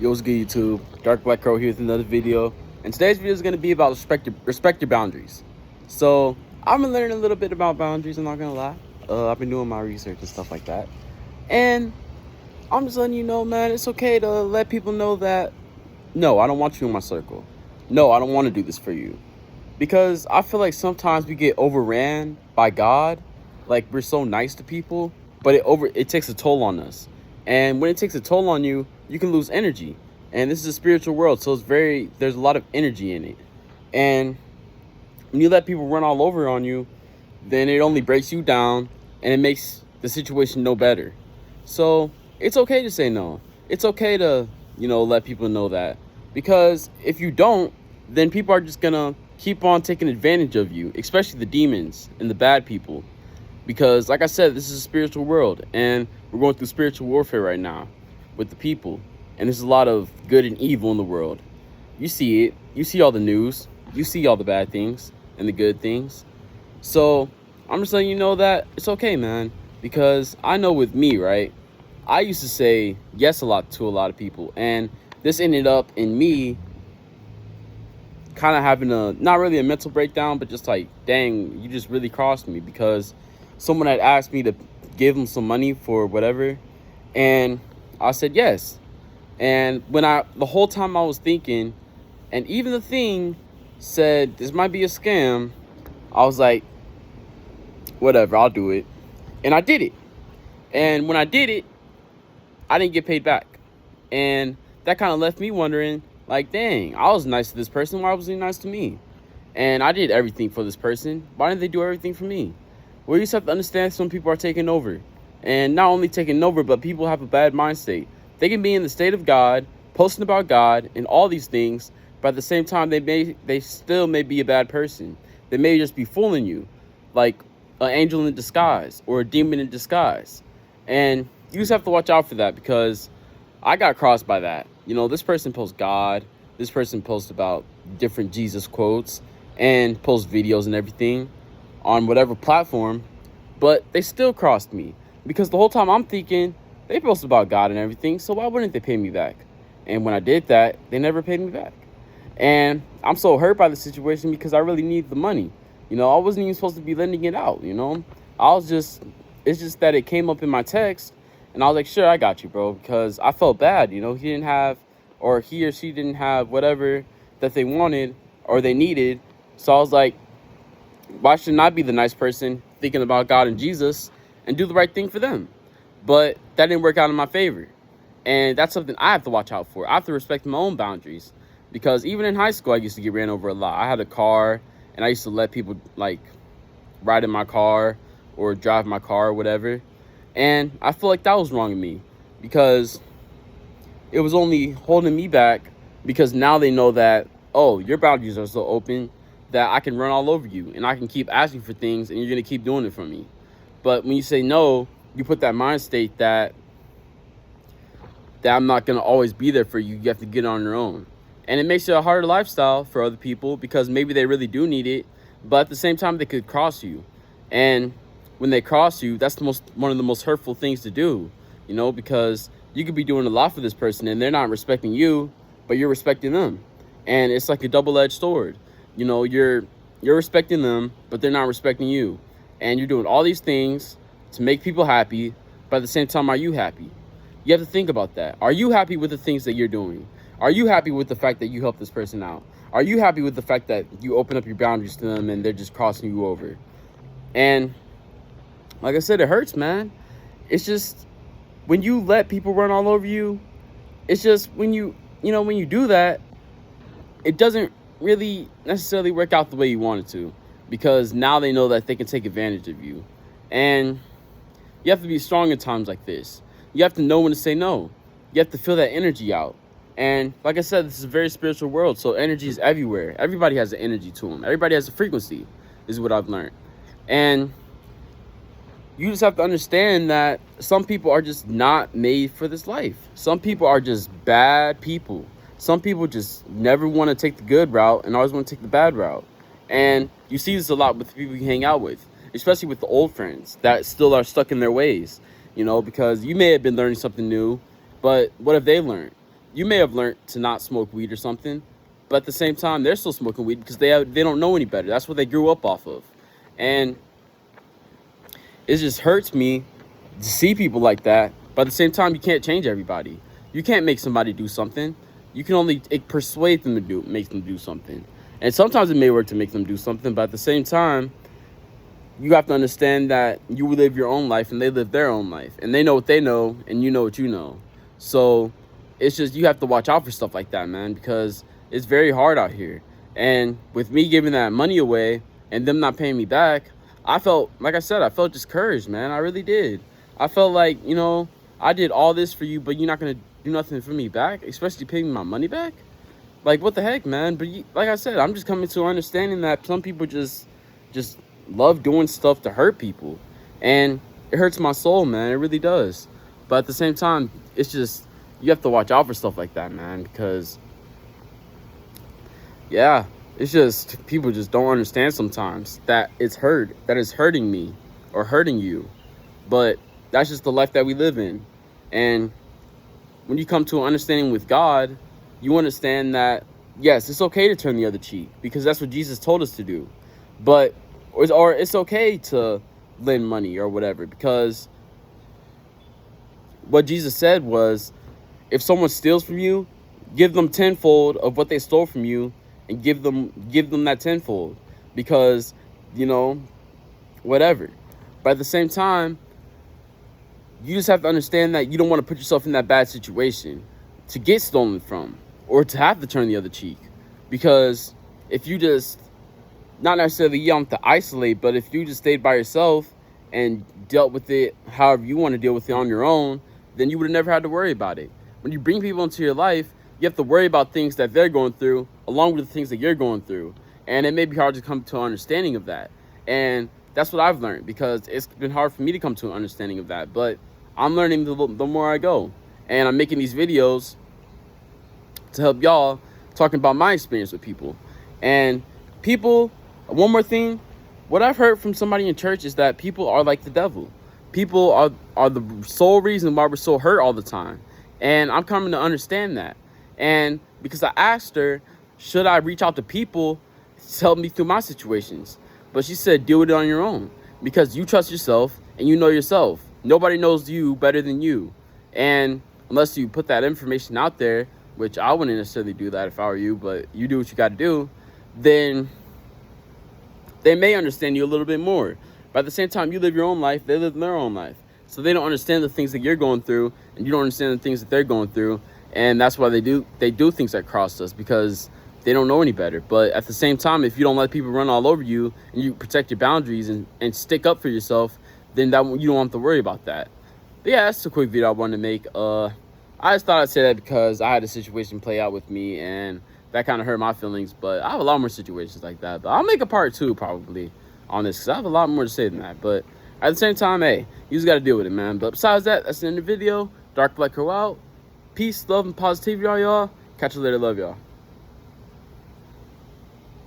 Yo, what's good, YouTube? Dark Black Crow here with another video. And today's video is going to be about respect your boundaries. So, I've been learning a little bit about boundaries, I'm not going to lie. I've been doing my research and stuff like that. And I'm just letting you know, man, it's okay to let people know that, no, I don't want you in my circle. No, I don't want to do this for you. Because I feel like sometimes we get overran by God. Like, we're so nice to people, but it takes a toll on us. And when it takes a toll on you, you can lose energy. And this is a spiritual world, so there's a lot of energy in it. And when you let people run all over on you, then it only breaks you down and it makes the situation no better. So it's okay to say no. It's okay to, let people know that. Because if you don't, then people are just gonna keep on taking advantage of you, especially the demons and the bad people. Because like I said, this is a spiritual world and we're going through spiritual warfare right now with the people. And there's a lot of good and evil in the world. You see it. You see all the news. You see all the bad things and the good things. So I'm just letting you know that it's okay, man. Because I know with me, right? I used to say yes a lot to a lot of people. And this ended up in me kind of having not really a mental breakdown, but just like, dang, you just really crossed me. Because someone had asked me to give them some money for whatever. And I said yes. And the whole time I was thinking, and even the thing said, this might be a scam, I was like, whatever, I'll do it. And I did it. And when I did it, I didn't get paid back. And that kind of left me wondering, like, dang, I was nice to this person. Why wasn't he nice to me? And I did everything for this person. Why didn't they do everything for me? Well, you just have to understand some people are taking over. And not only taking over, but people have a bad mind state. They can be in the state of God, posting about God and all these things, but at the same time, they still may be a bad person. They may just be fooling you, like an angel in disguise or a demon in disguise. And you just have to watch out for that, because I got crossed by that. This person posts God, this person posts about different Jesus quotes and posts videos and everything on whatever platform, but they still crossed me, because the whole time I'm thinking, they post about God and everything, so why wouldn't they pay me back? And when I did that, they never paid me back. And I'm so hurt by the situation, because I really need the money. I wasn't even supposed to be lending it out, it's just that it came up in my text, and I was like, sure, I got you, bro, because I felt bad, he didn't have, or he or she didn't have whatever that they wanted or they needed. So I was like, why shouldn't I be the nice person thinking about God and Jesus and do the right thing for them? But that didn't work out in my favor. And that's something I have to watch out for. I have to respect my own boundaries. Because even in high school, I used to get ran over a lot. I had a car, and I used to let people, like, ride in my car or drive my car or whatever. And I feel like that was wrong of me, because it was only holding me back, because now they know that, oh, your boundaries are so open that I can run all over you, and I can keep asking for things, and you're going to keep doing it for me. But when you say no, you put that mind state that I'm not going to always be there for you. You have to get on your own. And it makes it a harder lifestyle for other people, because maybe they really do need it, but at the same time, they could cross you. And when they cross you, that's one of the most hurtful things to do, because you could be doing a lot for this person and they're not respecting you, but you're respecting them. And it's like a double-edged sword. You're respecting them, but they're not respecting you. And you're doing all these things to make people happy, but at the same time, are you happy? You have to think about that. Are you happy with the things that you're doing? Are you happy with the fact that you help this person out? Are you happy with the fact that you open up your boundaries to them and they're just crossing you over? And like I said, it hurts, man. It's just when you let people run all over you, it's just when you do that, it doesn't really necessarily work out the way you want it to, because now they know that they can take advantage of you. And you have to be strong in times like this. You have to know when to say no. You have to feel that energy out. And like I said, this is a very spiritual world, so energy is everywhere. Everybody has an energy to them. Everybody has a frequency, is what I've learned. And you just have to understand that some people are just not made for this life. Some people are just bad people. Some people just never want to take the good route and always want to take the bad route. And you see this a lot with the people you hang out with, especially with the old friends that still are stuck in their ways, because you may have been learning something new, but what have they learned? you may have learned to not smoke weed or something, but at the same time, they're still smoking weed because they don't know any better. That's what they grew up off of. And it just hurts me to see people like that. But at the same time, you can't change everybody. You can't make somebody do something. You can only persuade them to make them do something. And sometimes it may work to make them do something, but at the same time, you have to understand that you live your own life and they live their own life. And they know what they know and you know what you know. So it's just, you have to watch out for stuff like that, man, because it's very hard out here. And with me giving that money away and them not paying me back, I felt, like I said, I felt discouraged, man. I really did. I felt like, you know, I did all this for you, but you're not going to do nothing for me back, especially paying me my money back. Like, what the heck, man? But like I said, I'm just coming to understanding that some people just love doing stuff to hurt people. And it hurts my soul, man. It really does. But at the same time, it's just, you have to watch out for stuff like that, man, because, yeah, it's just, people just don't understand sometimes that it's hurting me or hurting you. But that's just the life that we live in. And when you come to an understanding with God, you understand that, yes, it's okay to turn the other cheek because that's what Jesus told us to do. But, or it's okay to lend money or whatever, because what Jesus said was, if someone steals from you, give them tenfold of what they stole from you and give them that tenfold, because, you know, whatever. But at the same time, you just have to understand that you don't want to put yourself in that bad situation to get stolen from or to have to turn the other cheek. Because if you just, not necessarily you don't have to isolate, but if you just stayed by yourself and dealt with it however you want to deal with it on your own, then you would have never had to worry about it. When you bring people into your life, you have to worry about things that they're going through along with the things that you're going through. And it may be hard to come to an understanding of that. And that's what I've learned, because it's been hard for me to come to an understanding of that. But I'm learning the more I go. And I'm making these videos to help y'all, talking about my experience with people. And people, one more thing, what I've heard from somebody in church is that people are like the devil. People are the sole reason why we're so hurt all the time. And I'm coming to understand that. And because I asked her, should I reach out to people to help me through my situations? But she said, deal with it on your own, because you trust yourself and you know yourself. Nobody knows you better than you. And unless you put that information out there, which I wouldn't necessarily do that if I were you, but you do what you got to do, then they may understand you a little bit more. But at the same time, you live your own life, they live their own life. So they don't understand the things that you're going through, and you don't understand the things that they're going through. And that's why they do things that cross us, because they don't know any better. But at the same time, if you don't let people run all over you and you protect your boundaries and stick up for yourself, then you don't have to worry about that. But yeah, that's a quick video I wanted to make. I just thought I'd say that because I had a situation play out with me, and that kind of hurt my feelings. But I have a lot more situations like that. But I'll make a part 2 probably on this, because I have a lot more to say than that. But at the same time, hey, you just got to deal with it, man. But besides that, that's the end of the video. Dark Black Crow out. Peace, love, and positivity, y'all. Catch you later. Love y'all.